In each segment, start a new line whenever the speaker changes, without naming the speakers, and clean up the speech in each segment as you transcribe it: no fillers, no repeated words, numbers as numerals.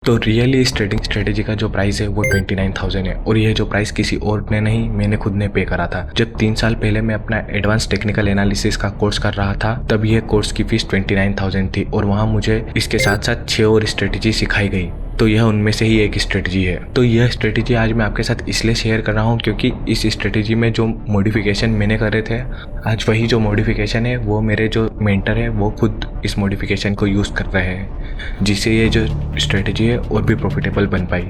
तो रियली इस trading strategy का जो प्राइस है वो 29,000 है और ये जो प्राइस किसी और ने नहीं, मैंने खुद ने पे करा था। जब 3 साल पहले मैं अपना एडवांस टेक्निकल एनालिसिस का कोर्स कर रहा था तब ये कोर्स की फीस 29,000 थी और वहाँ मुझे इसके साथ साथ 6 और स्ट्रेटेजी सिखाई गई। तो यह उनमें से ही एक स्ट्रेटजी है। तो यह स्ट्रेटजी आज मैं आपके साथ इसलिए शेयर कर रहा हूँ क्योंकि इस स्ट्रेटजी में जो मॉडिफिकेशन मैंने करे थे, आज वही जो मॉडिफिकेशन है वो मेरे जो मेंटर है वो खुद इस मॉडिफिकेशन को यूज़ कर रहे हैं, जिससे ये जो स्ट्रेटजी है और भी प्रॉफिटेबल बन पाई।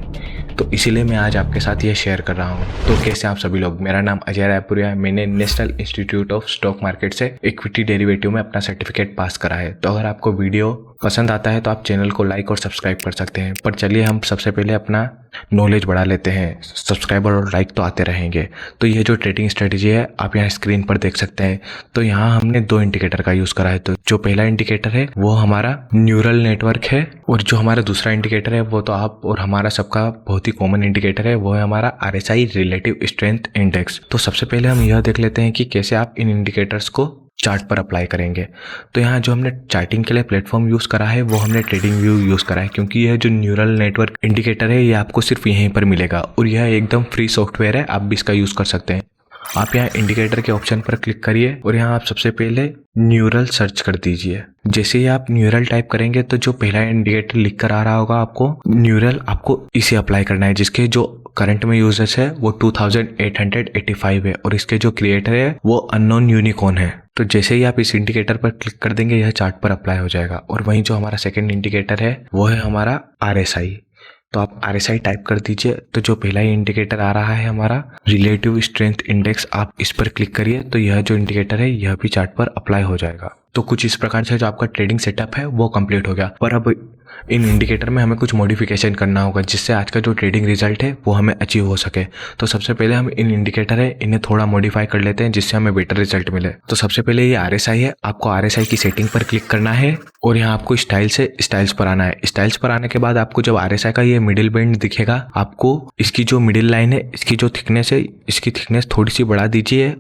तो इसीलिए मैं आज आपके साथ ये शेयर कर रहा हूँ। तो कैसे आप सभी लोग, मेरा नाम अजय रायपुरिया है। मैंने national institute of stock market से इक्विटी डेरिवेटिव में अपना सर्टिफिकेट पास करा है। तो अगर आपको वीडियो पसंद आता है तो आप चैनल को लाइक और सब्सक्राइब कर सकते हैं। पर चलिए हम सबसे पहले अपना नॉलेज बढ़ा लेते हैं। सब्सक्राइबर और लाइक तो आते रहेंगे। तो ये जो ट्रेडिंग स्ट्रेटजी है आप यहाँ स्क्रीन पर देख सकते हैं। तो यहाँ हमने 2 इंडिकेटर का यूज़ करा है। तो जो पहला इंडिकेटर है वो हमारा न्यूरल नेटवर्क है और जो हमारा दूसरा इंडिकेटर है वो तो आप और हमारा सबका बहुत ही कॉमन इंडिकेटर है, वो है हमारा RSI रिलेटिव स्ट्रेंथ इंडेक्स। तो सबसे पहले हम यह देख लेते हैं कि कैसे आप इन इंडिकेटर्स को चार्ट पर अप्लाई करेंगे। तो यहाँ जो हमने चार्टिंग के लिए प्लेटफॉर्म यूज़ करा है वो हमने ट्रेडिंग व्यू यूज़ करा है, क्योंकि यह जो न्यूरल नेटवर्क इंडिकेटर है ये आपको सिर्फ यहीं पर मिलेगा और यह एकदम फ्री सॉफ्टवेयर है, आप भी इसका यूज़ कर सकते हैं। आप यहाँ इंडिकेटर के ऑप्शन पर क्लिक करिए और यहाँ आप सबसे पहले न्यूरल सर्च कर दीजिए। जैसे ही आप न्यूरल टाइप करेंगे तो जो पहला इंडिकेटर लिख कर आ रहा होगा आपको न्यूरल, आपको इसे अप्लाई करना है, जिसके जो करंट में यूजर्स है वो 2885 है और इसके जो क्रिएटर है वो अननोन यूनिकॉर्न है। तो जैसे ही आप इस इंडिकेटर पर क्लिक कर देंगे यह चार्ट पर अप्लाई हो जाएगा। और वहीं जो हमारा सेकंड इंडिकेटर है वो है हमारा RSI। तो आप RSI टाइप कर दीजिए। तो जो पहला ही इंडिकेटर आ रहा है हमारा रिलेटिव स्ट्रेंथ इंडेक्स, आप इस पर क्लिक करिए तो यह जो इंडिकेटर है यह भी चार्ट पर अप्लाई हो जाएगा। तो कुछ इस प्रकार से जो आपका ट्रेडिंग सेटअप है वो कंप्लीट हो गया। पर अब इन इंडिकेटर में हमें कुछ मॉडिफिकेशन करना होगा जिससे आज का जो ट्रेडिंग रिजल्ट है वो हमें अचीव हो सके। तो सबसे पहले हम इन इंडिकेटर है इन्हें थोड़ा मॉडिफाई कर लेते हैं जिससे हमें बेटर रिजल्ट मिले। तो सबसे पहले ये RSI है, आपको RSI की सेटिंग पर क्लिक करना है और यहाँ आपको स्टाइल्स पर आना है। स्टाइल्स पर आने के बाद आपको जब RSI का ये मिडिल बैंड दिखेगा, आपको इसकी जो मिडिल लाइन है, इसकी जो थिकनेस है, इसकी थिकनेस थोड़ी सी बढ़ा दीजिए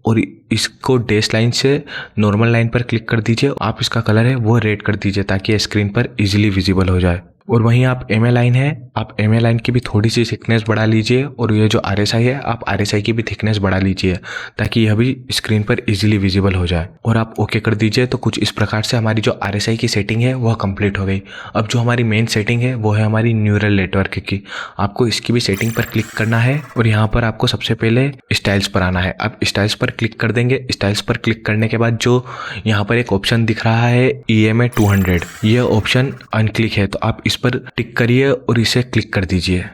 और इसको डैश लाइन से नॉर्मल लाइन पर क्लिक कर दीजिए। आप इसका कलर है वो रेड कर दीजिए ताकि स्क्रीन पर इजीली विजिबल हो जाए। और वहीं आप MA लाइन है, आप MA लाइन की भी थोड़ी सी थिकनेस बढ़ा लीजिए और ये जो RSI है आप RSI की भी थिकनेस बढ़ा लीजिए ताकि यह भी स्क्रीन पर इजीली विजिबल हो जाए और आप ओके कर दीजिए। तो कुछ इस प्रकार से हमारी जो RSI की सेटिंग है वह कंप्लीट हो गई। अब जो हमारी मेन सेटिंग है वो है हमारी न्यूरल नेटवर्क की। आपको इसकी भी सेटिंग पर क्लिक करना है और यहाँ पर आपको सबसे पहले स्टाइल्स पर आना है। आप स्टाइल्स पर क्लिक कर देंगे। स्टाइल्स पर क्लिक करने के बाद जो यहाँ पर एक ऑप्शन दिख रहा है EMA 200, यह ऑप्शन अनक्लिक है। तो आप इस पर टिक करिए और इसे क्लिक कर दीजिए,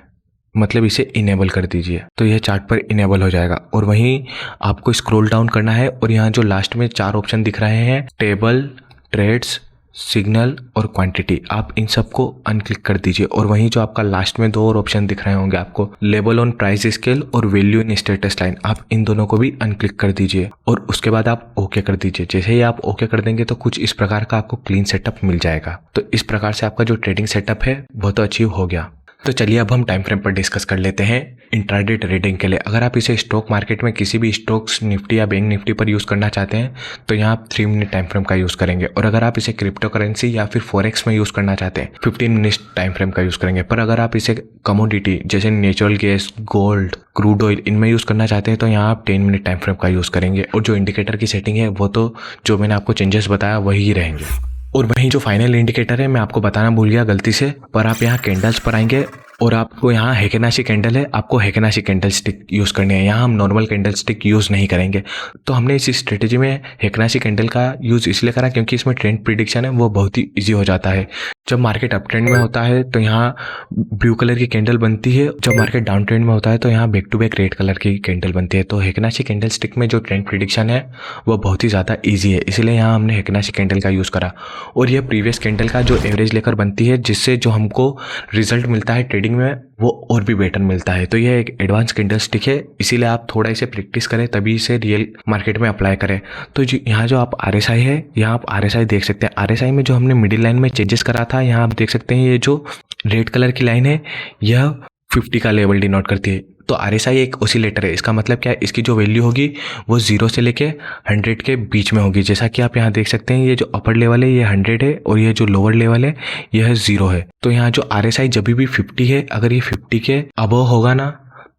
मतलब इसे इनेबल कर दीजिए। तो यह चार्ट पर इनेबल हो जाएगा। और वहीं आपको स्क्रॉल डाउन करना है और यहाँ जो लास्ट में 4 ऑप्शन दिख रहे हैं, टेबल, ट्रेड्स, सिग्नल और क्वांटिटी, आप इन सबको अनक्लिक कर दीजिए। और वहीं जो आपका लास्ट में 2 और ऑप्शन दिख रहे होंगे आपको, लेबल ऑन प्राइस स्केल और वैल्यू इन स्टेटस लाइन, आप इन दोनों को भी अनक्लिक कर दीजिए और उसके बाद आप ओके कर दीजिए। जैसे ही आप ओके कर देंगे तो कुछ इस प्रकार का आपको क्लीन सेटअप मिल जाएगा। तो इस प्रकार से आपका जो ट्रेडिंग सेटअप है वो तो अचीव हो गया। तो चलिए अब हम टाइम फ्रेम पर डिस्कस कर लेते हैं इंट्राडे ट्रेडिंग के लिए। अगर आप इसे स्टॉक मार्केट में किसी भी स्टॉक्स निफ्टी या बैंक निफ्टी पर यूज़ करना चाहते हैं तो यहाँ आप 3 मिनट टाइम फ्रेम का यूज़ करेंगे और अगर आप इसे क्रिप्टो करेंसी या फिर फॉरेक्स में यूज़ करना चाहते हैं 15 मिनट टाइम फ्रेम का यूज़ करेंगे। पर अगर आप इसे कमोडिटी जैसे natural gas, gold, crude oil इनमें यूज़ करना चाहते हैं तो यहाँ आप 10 मिनट टाइम फ्रेम का यूज़ करेंगे। और जो इंडिकेटर की सेटिंग है वो तो जो मैंने आपको चेंजेस बताया वही रहेंगे। और वहीं जो फाइनल इंडिकेटर है मैं आपको बताना भूल गया गलती से, पर आप यहाँ कैंडल्स पर आएंगे और आपको यहाँ हेकेनाशी कैंडल है, आपको हेकेनाशी कैंडल स्टिक यूज़ करनी है। यहाँ हम नॉर्मल कैंडल स्टिक यूज़ नहीं करेंगे। तो हमने इस स्ट्रेटेजी में हेकेनाशी कैंडल का यूज़ इसलिए करा क्योंकि इसमें ट्रेंड प्रिडिक्शन है वो बहुत ही ईजी हो जाता है। जब मार्केट अप ट्रेंड में होता है तो यहाँ ब्लू कलर की कैंडल बनती है, जब मार्केट डाउन ट्रेंड में होता है तो यहाँ back to back red colour की कैंडल बनती है। तो हेकेनाशी कैंडल स्टिक में जो ट्रेंड प्रिडिक्शन है वो बहुत ही ज़्यादा ईजी है, इसलिए यहाँ हमने हेकेनाशी कैंडल का यूज़ करा। और यह प्रीवियस कैंडल का जो एवरेज लेकर बनती है, जिससे जो हमको रिजल्ट मिलता है ट्रेडिंग में वो और भी बेटर मिलता है। तो यह एक एडवांस कैंडल स्टिक है, इसीलिए आप थोड़ा इसे प्रैक्टिस करें तभी इसे रियल मार्केट में अप्लाई करें। तो यहाँ जो आप RSI है, यहाँ आप RSI देख सकते हैं। RSI में जो हमने मिडिल लाइन में चेंजेस करा था, यहाँ आप देख सकते हैं ये जो रेड कलर की लाइन है यह 50 का लेवल डिनोट करती है। तो RSI एक ओसिलेटर है। इसका मतलब क्या है, इसकी जो वैल्यू होगी वो 0 से लेके 100 के बीच में होगी। जैसा कि आप यहाँ देख सकते हैं, ये जो अपर लेवल है ये 100 है और ये जो लोअर लेवल है यह 0 है। तो यहाँ जो RSI जब भी 50 है, अगर ये 50 के अबव होगा ना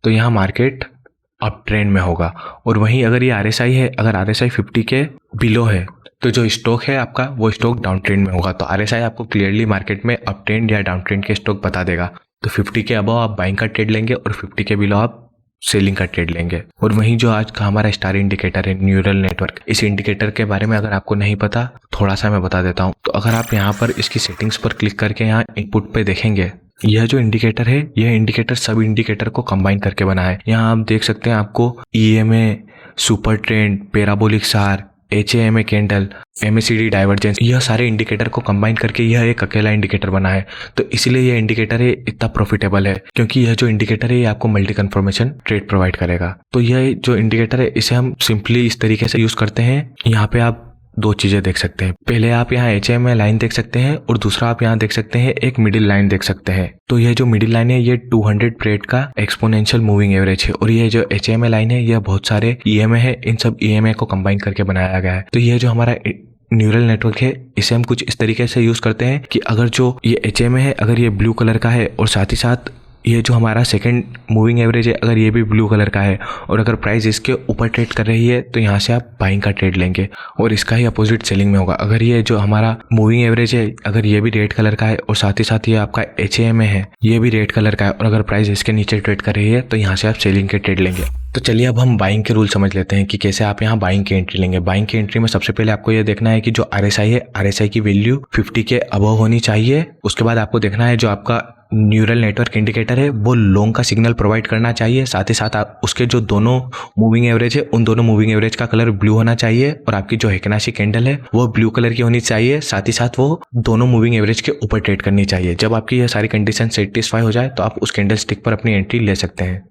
तो यहाँ मार्केट अप ट्रेंड में होगा। और वहीं अगर ये RSI है, अगर RSI 50 के बिलो है तो जो स्टॉक है आपका वो स्टॉक डाउन ट्रेंड में होगा। तो RSI आपको क्लियरली मार्केट में अप ट्रेंड या डाउन ट्रेंड के स्टॉक बता देगा। तो 50 के अबव आप बाइंग का ट्रेड लेंगे और 50 के बिलो आप सेलिंग का ट्रेड लेंगे। और वहीं जो आज का हमारा स्टार इंडिकेटर है न्यूरल नेटवर्क, इस इंडिकेटर के बारे में अगर आपको नहीं पता थोड़ा सा मैं बता देता हूँ। तो अगर आप यहाँ पर इसकी सेटिंग्स पर क्लिक करके यहाँ इनपुट पे देखेंगे, यह जो इंडिकेटर है यह इंडिकेटर सब इंडिकेटर को कंबाइन करके बना है। यहाँ आप देख सकते हैं आपको EMA, सुपर ट्रेंड, पैराबोलिक सार, HAMA कैंडल, MACD डाइवर्जेंस, यह सारे इंडिकेटर को कंबाइन करके यह एक अकेला इंडिकेटर बना है। तो इसलिए यह इंडिकेटर है इतना प्रॉफिटेबल है, क्योंकि यह जो इंडिकेटर है ये आपको मल्टी कन्फर्मेशन ट्रेड प्रोवाइड करेगा। तो यह जो इंडिकेटर है इसे हम सिंपली इस तरीके से यूज करते हैं। यहाँ पे आप दो चीजें देख सकते हैं। पहले आप यहाँ HAMA लाइन देख सकते हैं और दूसरा आप यहाँ देख सकते हैं एक मिडिल लाइन देख सकते हैं। तो यह जो मिडिल लाइन है ये 200 पीरियड का एक्सपोनेंशियल मूविंग एवरेज है और ये जो HAMA लाइन है यह बहुत सारे EMA है, इन सब EMA को कंबाइन करके बनाया गया है। तो यह जो हमारा न्यूरल नेटवर्क है इसे हम कुछ इस तरीके से यूज करते हैं कि अगर जो ये HAMA है अगर ये ब्लू कलर का है और साथ ही साथ ये जो हमारा सेकंड मूविंग एवरेज है अगर ये भी ब्लू कलर का है और अगर प्राइस इसके ऊपर ट्रेड कर रही है तो यहाँ से आप बाइंग का ट्रेड लेंगे और इसका ही अपोजिट सेलिंग में होगा। अगर ये जो हमारा मूविंग एवरेज है अगर ये भी रेड कलर का है और साथ ही साथ ये आपका HAMA है ये भी रेड कलर का है और अगर प्राइस इसके नीचे ट्रेड कर रही है तो यहाँ से आप सेलिंग के ट्रेड लेंगे। तो चलिए अब हम बाइंग के रूल समझ लेते हैं कि कैसे आप यहाँ बाइंग की एंट्री लेंगे। बाइंग की एंट्री में सबसे पहले आपको ये देखना है कि जो RSI है RSI की वैल्यू 50 के अबव होनी चाहिए। उसके बाद आपको देखना है जो आपका न्यूरल नेटवर्क इंडिकेटर है वो लॉन्ग का सिग्नल प्रोवाइड करना चाहिए। साथ ही साथ आप उसके जो दोनों मूविंग एवरेज है उन दोनों मूविंग एवरेज का कलर ब्लू होना चाहिए और आपकी जो हेकनाशी कैंडल है वो ब्लू कलर की होनी चाहिए। साथ ही साथ वो दोनों मूविंग एवरेज के ऊपर ट्रेड करनी चाहिए। जब आपकी ये सारी कंडीशन सेटिस्फाई हो जाए तो आप उस कैंडल स्टिक पर अपनी एंट्री ले सकते हैं।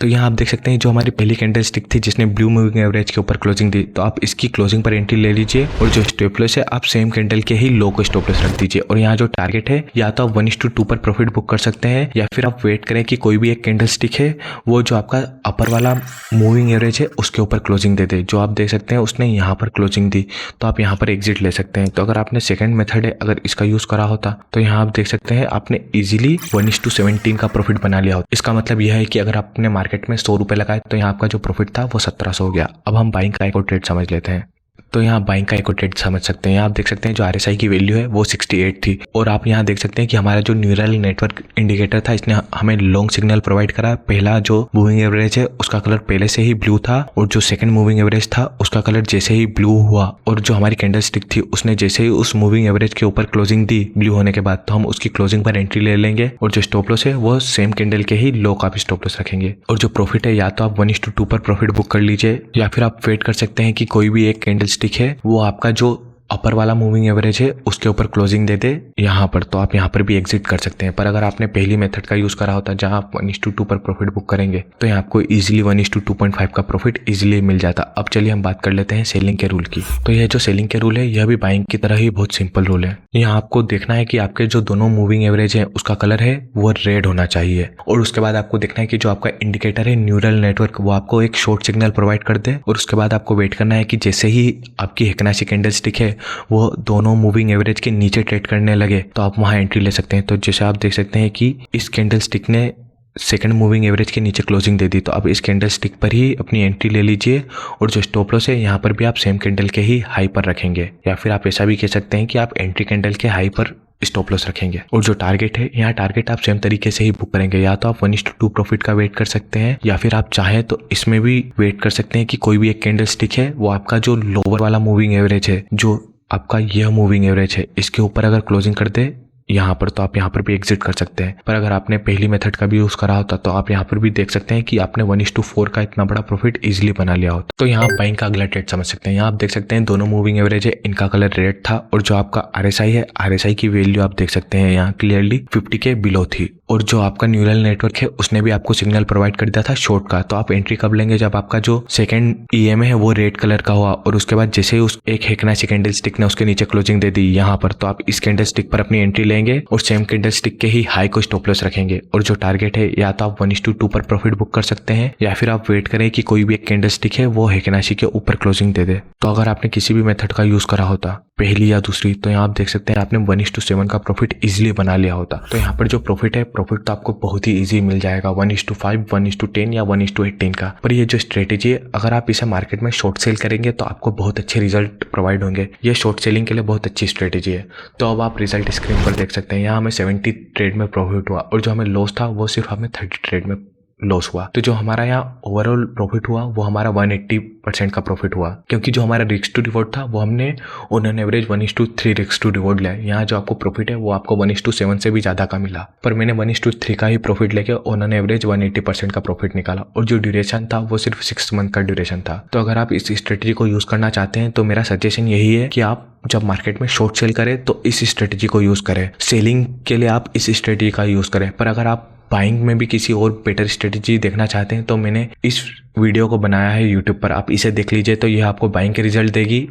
तो यहाँ आप देख सकते हैं जो हमारी पहली कैंडल स्टिक थी जिसने ब्लू मूविंग एवरेज के ऊपर क्लोजिंग दी, तो आप इसकी क्लोजिंग पर एंट्री ले लीजिए और जो स्टॉप लॉस है आप सेम कैंडल के ही लो को स्टॉप लॉस रख दीजिए। और यहाँ जो टारगेट है या तो आप 1:2 पर प्रॉफिट बुक कर सकते हैं या फिर आप वेट करें कि कोई भी एक कैंडल स्टिक है वो जो आपका अपर वाला मूविंग एवरेज है उसके ऊपर क्लोजिंग दे दे। जो आप देख सकते हैं उसने यहाँ पर क्लोजिंग दी तो आप यहाँ पर एग्जिट ले सकते हैं। तो अगर आपने सेकंड मेथड है अगर इसका यूज करा होता तो यहाँ आप देख सकते हैं आपने इजीली 1:17 का प्रॉफिट बना लिया होता। इसका मतलब यह है कि अगर आपने मार्केट में 100 रुपए तो यहाँ आपका जो प्रॉफिट था वो 1700 हो गया। अब हम बाइंग का एक और ट्रेड समझ लेते हैं। तो यहाँ बाइंग का एक और ट्रेड समझ सकते हैं। यहाँ आप देख सकते हैं जो RSI की वैल्यू है वो 68 थी और आप यहाँ देख सकते हैं कि हमारा जो न्यूरल नेटवर्क इंडिकेटर था इसने हमें लॉन्ग सिग्नल प्रोवाइड करा। पहला जो मूविंग एवरेज है उसका कलर पहले से ही ब्लू था और जो सेकंड मूविंग एवरेज था उसका कलर जैसे ही ब्लू हुआ और जो हमारी कैंडल स्टिक थी उसने जैसे ही उस मूविंग एवरेज के ऊपर क्लोजिंग दी ब्लू होने के बाद तो हम उसकी क्लोजिंग पर एंट्री ले लेंगे और जो स्टॉप लॉस है वो सेम कैंडल के ही लो का भी स्टॉप लॉस रखेंगे। और जो प्रॉफिट है या तो आप 1:2 पर प्रॉफिट बुक कर लीजिए या फिर आप वेट कर सकते हैं कि कोई भी एक कैंडल स्टिक है वो आपका जो अपर वाला मूविंग एवरेज है उसके ऊपर क्लोजिंग दे दे यहाँ पर, तो आप यहाँ पर भी एग्जिट कर सकते हैं। पर अगर आपने पहली मेथड का यूज करा होता जहाँ आप 1:2 पर प्रॉफिट बुक करेंगे तो यहाँ आपको इजीली 1:2.5 का प्रॉफिट इजीली मिल जाता। अब चलिए हम बात कर लेते हैं सेलिंग के रूल की। तो यह जो सेलिंग के रूल है यह भी बाइंग की तरह ही बहुत सिंपल रूल है। यहाँ आपको देखना है कि आपके जो दोनों मूविंग एवरेज है उसका कलर है वो रेड होना चाहिए और उसके बाद आपको देखना है कि जो आपका इंडिकेटर है न्यूरल नेटवर्क वो आपको एक शॉर्ट सिग्नल प्रोवाइड कर दे और उसके बाद आपको वेट करना है कि जैसे ही आपकी हेकनाशी कैंडल स्टिक है वो दोनों मूविंग एवरेज के नीचे ट्रेड करने लगे तो आप वहां एंट्री ले सकते हैं। तो जैसे आप देख सकते हैं कि इस कैंडल स्टिक ने सेकंड मूविंग एवरेज के नीचे क्लोजिंग दे दी तो अब इस कैंडल स्टिक पर ही अपनी एंट्री ले लीजिए और जो स्टॉप लॉस है यहाँ पर भी आप सेम कैंडल के ही हाई पर रखेंगे या फिर आप ऐसा भी कह सकते हैं कि आप एंट्री कैंडल के हाई पर स्टॉप लॉस रखेंगे। और जो टारगेट है यहाँ टारगेट आप सेम तरीके से ही बुक करेंगे। या तो आप 1:2 प्रॉफिट का वेट कर सकते हैं या फिर आप चाहें तो इसमें भी वेट कर सकते हैं कि कोई भी एक कैंडल स्टिक है वो आपका जो लोअर वाला मूविंग एवरेज है जो आपका यह मूविंग एवरेज है इसके ऊपर अगर क्लोजिंग कर दे यहाँ पर तो आप यहाँ पर भी एग्जिट कर सकते हैं। पर अगर आपने पहली मेथड का भी यूज करा होता तो आप यहाँ पर भी देख सकते हैं कि आपने 1:4 का इतना बड़ा प्रॉफिट इजीली बना लिया होता। तो यहाँ बाइंग का अगला ट्रेड समझ सकते हैं। यहाँ आप देख सकते हैं दोनों मूविंग एवरेज है इनका कलर रेड था और जो आपका RSI है RSI की वैल्यू आप देख सकते हैं यहाँ क्लियरली 50 के बिलो थी और जो आपका न्यूरल नेटवर्क है उसने भी आपको सिग्नल प्रोवाइड कर दिया था शॉर्ट का। तो आप एंट्री कब लेंगे जब आपका जो सेकंड EMA है वो रेड कलर का हुआ और उसके बाद जैसे ही उस एक हेकनाशी कैंडल स्टिक ने उसके नीचे क्लोजिंग दे दी यहाँ पर तो आप इस कैंडल स्टिक पर अपनी एंट्री लेंगे लेंगे और सेम कैंडलस्टिक के ही हाई को स्टॉप लॉस रखेंगे और जो टारगेट है या तो आप 1:2 पर प्रॉफिट बुक कर सकते हैं या फिर आप वेट करें कि कोई भी एक कैंडलस्टिक है वो हेकेनाशी के ऊपर क्लोजिंग दे दे। तो अगर आपने किसी भी मेथड का यूज करा होता, पहली या दूसरी, तो यहाँ आप देख सकते हैं आपने 1:7 का प्रॉफिट इजीली बना लिया होता। तो यहाँ पर जो प्रॉफिट है, प्रॉफिट तो आपको बहुत ही इजी मिल जाएगा 1:5, 1:10 या 1:18 का। पर ये जो स्ट्रेटेजी है, अगर आप इसे मार्केट में शॉर्ट सेल करेंगे तो आपको बहुत अच्छे रिजल्ट प्रोवाइड होंगे। ये शॉर्ट सेलिंग के लिए बहुत अच्छी स्ट्रेटेजी है। तो अब आप रिजल्ट स्क्रीन पर देख सकते हैं। यहाँ हमें 70 ट्रेड में प्रॉफिट हुआ और जो हमें लॉस था वो सिर्फ हमें 30 ट्रेड में लॉस हुआ। तो जो हमारा यहाँ ओवरऑल प्रॉफिट हुआ वो हमारा 180% का प्रॉफिट हुआ, क्योंकि जो हमारा रिस्क टू रिवॉर्ड था वो हमने on an average 1:3 risk to reward लिया। यहाँ जो आपको प्रॉफिट है वो आपको 1:7 से भी ज़्यादा का मिला, पर मैंने 1:3 का ही प्रॉफिट लेके ऑन एन एवरेज 180% का प्रॉफिट निकाला और जो ड्यूरेशन था वो सिर्फ 6 मंथ का ड्यूरेशन था। तो अगर आप इस स्ट्रेटेजी को यूज़ करना चाहते हैं तो मेरा सजेशन यही है कि आप जब मार्केट में शॉर्ट सेल करें तो इस स्ट्रेटेजी को यूज़ करें। सेलिंग के लिए आप इस स्ट्रेटेजी का यूज़ करें, पर अगर आप बाइंग में भी किसी और बेटर स्ट्रेटेजी देखना चाहते हैं तो मैंने इस वीडियो को बनाया है यूट्यूब पर, आप इसे देख लीजिए। तो यह आपको बाइंग के रिजल्ट देगी